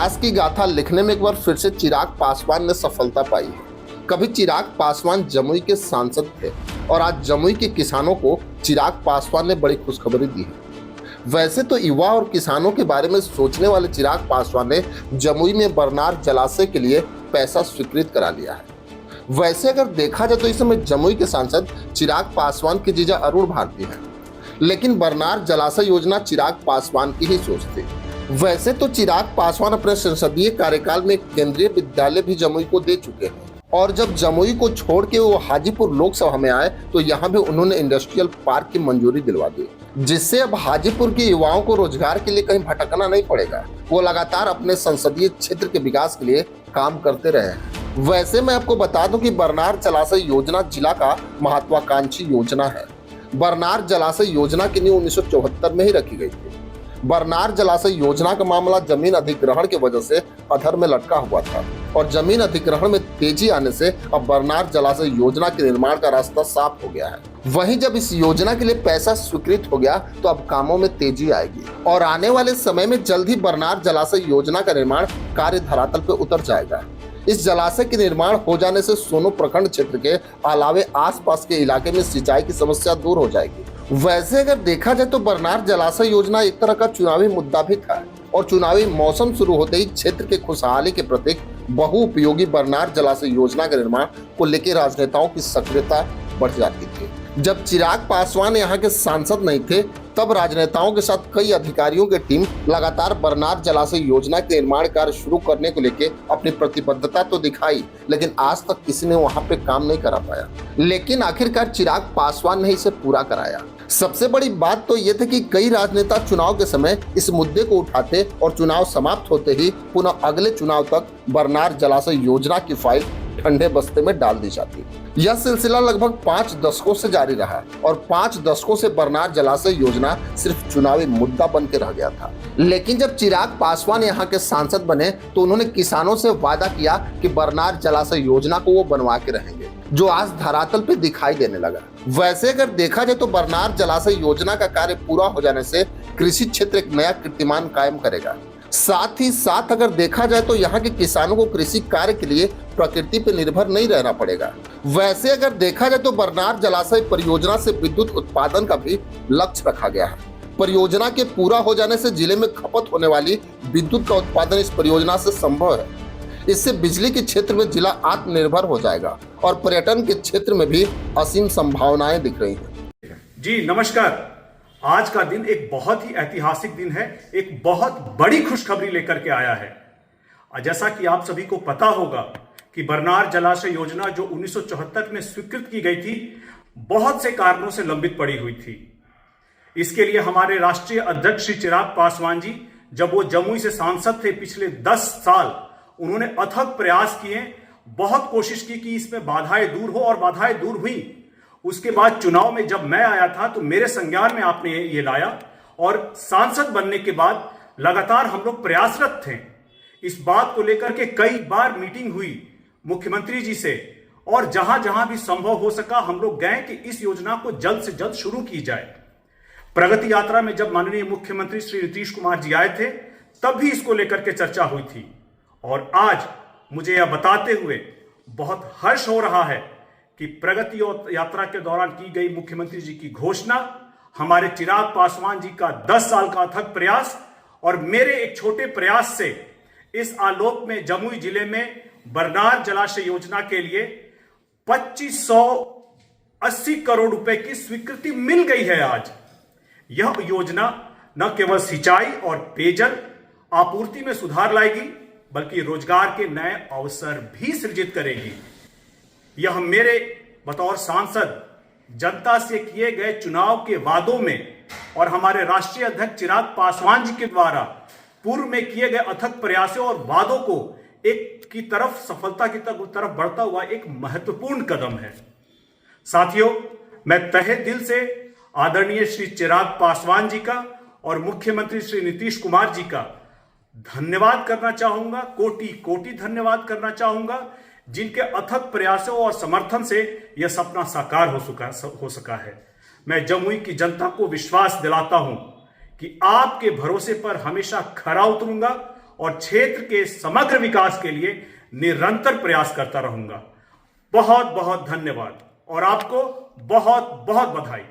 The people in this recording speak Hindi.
विकास की गाथा लिखने में एक बार फिर से चिराग पासवान ने सफलता पाई है। कभी चिराग पासवान जमुई के सांसद थे और आज जमुई के किसानों को चिराग पासवान ने बड़ी खुशखबरी दी है। वैसे तो युवा और किसानों के बारे में सोचने वाले चिराग पासवान ने जमुई में बरनार जलाशय के लिए पैसा स्वीकृत करा लिया है। वैसे अगर देखा जाए तो इस समय जमुई के सांसद चिराग पासवान की जीजा अरुण भारती है, लेकिन बरनार जलाशय योजना चिराग पासवान की ही सोच थी। वैसे तो चिराग पासवान अपने संसदीय कार्यकाल में केंद्रीय विद्यालय भी जमुई को दे चुके हैं और जब जमुई को छोड़ के वो हाजीपुर लोकसभा में आए तो यहाँ भी उन्होंने इंडस्ट्रियल पार्क की मंजूरी दिलवा दी, जिससे अब हाजीपुर के युवाओं को रोजगार के लिए कहीं भटकना नहीं पड़ेगा। वो लगातार अपने संसदीय क्षेत्र के विकास के लिए काम करते रहे हैं। वैसे मैं आपको बता दूं कि बरनार जलाशय योजना जिला का महत्वाकांक्षी योजना है। बरनार जलाशय योजना की नींव 1974 में ही रखी गई थी। बरनार जलाशय योजना का मामला जमीन अधिग्रहण की वजह से अधर में लटका हुआ था और जमीन अधिग्रहण में तेजी आने से अब बरनार जलाशय योजना के निर्माण का रास्ता साफ हो गया है। वहीं जब इस योजना के लिए पैसा स्वीकृत हो गया तो अब कामों में तेजी आएगी और आने वाले समय में जल्द ही बरनार जलाशय योजना का निर्माण कार्य धरातल पर उतर जाएगा। इस जलाशय के निर्माण हो जाने से सोनू प्रखंड क्षेत्र के अलावे आसपास के इलाके में सिंचाई की समस्या दूर हो जाएगी। वैसे अगर देखा जाए तो बरनार जलाशय योजना एक तरह का चुनावी मुद्दा भी था और चुनावी मौसम शुरू होते ही क्षेत्र के खुशहाली के प्रतीक बहुउपयोगी बरनार जलाशय योजना के निर्माण को लेकर राजनेताओं की सक्रियता बढ़ जाती थी। जब चिराग पासवान यहाँ के सांसद नहीं थे तब राजनेताओं के साथ कई अधिकारियों की टीम लगातार बरनार जलाशय योजना के निर्माण कार्य शुरू करने को लेकर अपनी प्रतिबद्धता तो दिखाई, लेकिन आज तक किसी ने वहां पे काम नहीं करा पाया। लेकिन आखिरकार चिराग पासवान ने इसे पूरा कराया। सबसे बड़ी बात तो ये थी कि कई राजनेता चुनाव के समय इस मुद्दे को उठाते और चुनाव समाप्त होते ही पुनः अगले चुनाव तक बरनार जलाशय योजना की फाइल ठंडे बस्ते में डाल दी जाती। यह सिलसिला लगभग 5 दशकों से जारी रहा और 5 दशकों से बरनार जलाशय योजना सिर्फ चुनावी मुद्दा बन के रह गया था। लेकिन जब चिराग पासवान यहाँ के सांसद बने तो उन्होंने किसानों से वादा किया कि बरनार जलाशय योजना को वो बनवा के रहेंगे, जो आज धरातल पे दिखाई देने लगा। वैसे अगर देखा जाए तो बरनार जलाशय योजना का कार्य पूरा हो जाने से कृषि क्षेत्र एक नया कीर्तिमान कायम करेगा। साथ ही साथ अगर देखा जाए तो यहाँ के किसानों को कृषि कार्य के लिए प्रकृति पर निर्भर नहीं रहना पड़ेगा। वैसे अगर देखा जाए तो बरनार जलाशय परियोजना से विद्युत उत्पादन का भी लक्ष्य रखा गया है। परियोजना के पूरा हो जाने से जिले में खपत होने वाली विद्युत का उत्पादन इस परियोजना से संभव है। इससे बिजली के क्षेत्र में जिला आत्मनिर्भर हो जाएगा और पर्यटन के क्षेत्र में भी असीम संभावनाएं दिख रही हैं। जी नमस्कार। आज का दिन एक बहुत ही ऐतिहासिक दिन है, एक बहुत बड़ी खुशखबरी लेकर के आया है। जैसा कि आप सभी को पता होगा कि बरनार जलाशय योजना जो 1974 में स्वीकृत की गई थी, बहुत से कारणों से लंबित पड़ी हुई थी। इसके लिए हमारे राष्ट्रीय अध्यक्ष श्री चिराग पासवान जी, जब वो जमुई से सांसद थे पिछले 10 साल, उन्होंने अथक प्रयास किए, बहुत कोशिश की कि इसमें बाधाएं दूर हो और बाधाएं दूर हुई। उसके बाद चुनाव में जब मैं आया था तो मेरे संज्ञान में आपने ये लाया और सांसद बनने के बाद लगातार हम लोग प्रयासरत थे। इस बात को लेकर के कई बार मीटिंग हुई मुख्यमंत्री जी से और जहां जहां भी संभव हो सका हम लोग गए कि इस योजना को जल्द से जल्द शुरू की जाए। प्रगति यात्रा में जब माननीय मुख्यमंत्री श्री नीतीश कुमार जी आए थे तब भी इसको लेकर के चर्चा हुई थी और आज मुझे यह बताते हुए बहुत हर्ष हो रहा है कि प्रगति यात्रा के दौरान की गई मुख्यमंत्री जी की घोषणा, हमारे चिराग पासवान जी का 10 साल का अथक प्रयास और मेरे एक छोटे प्रयास से इस आलोक में जमुई जिले में बरनार जलाशय योजना के लिए 2580 करोड़ रुपए की स्वीकृति मिल गई है। आज यह योजना न केवल सिंचाई और पेयजल आपूर्ति में सुधार लाएगी बल्कि रोजगार के नए अवसर भी सृजित करेगी। यह मेरे बतौर सांसद जनता से किए गए चुनाव के वादों में और हमारे राष्ट्रीय अध्यक्ष चिराग पासवान जी के द्वारा पूर्व में किए गए अथक प्रयासों और वादों को एक की तरफ सफलता की तरफ बढ़ता हुआ एक महत्वपूर्ण कदम है। साथियों, मैं तहे दिल से आदरणीय श्री चिराग पासवान जी का और मुख्यमंत्री श्री नीतीश कुमार जी का धन्यवाद करना चाहूंगा, कोटि कोटि धन्यवाद करना चाहूंगा, जिनके अथक प्रयासों और समर्थन से यह सपना साकार हो सका है। मैं जमुई की जनता को विश्वास दिलाता हूं कि आपके भरोसे पर हमेशा खरा उतरूंगा और क्षेत्र के समग्र विकास के लिए निरंतर प्रयास करता रहूंगा। बहुत बहुत धन्यवाद और आपको बहुत बहुत बधाई।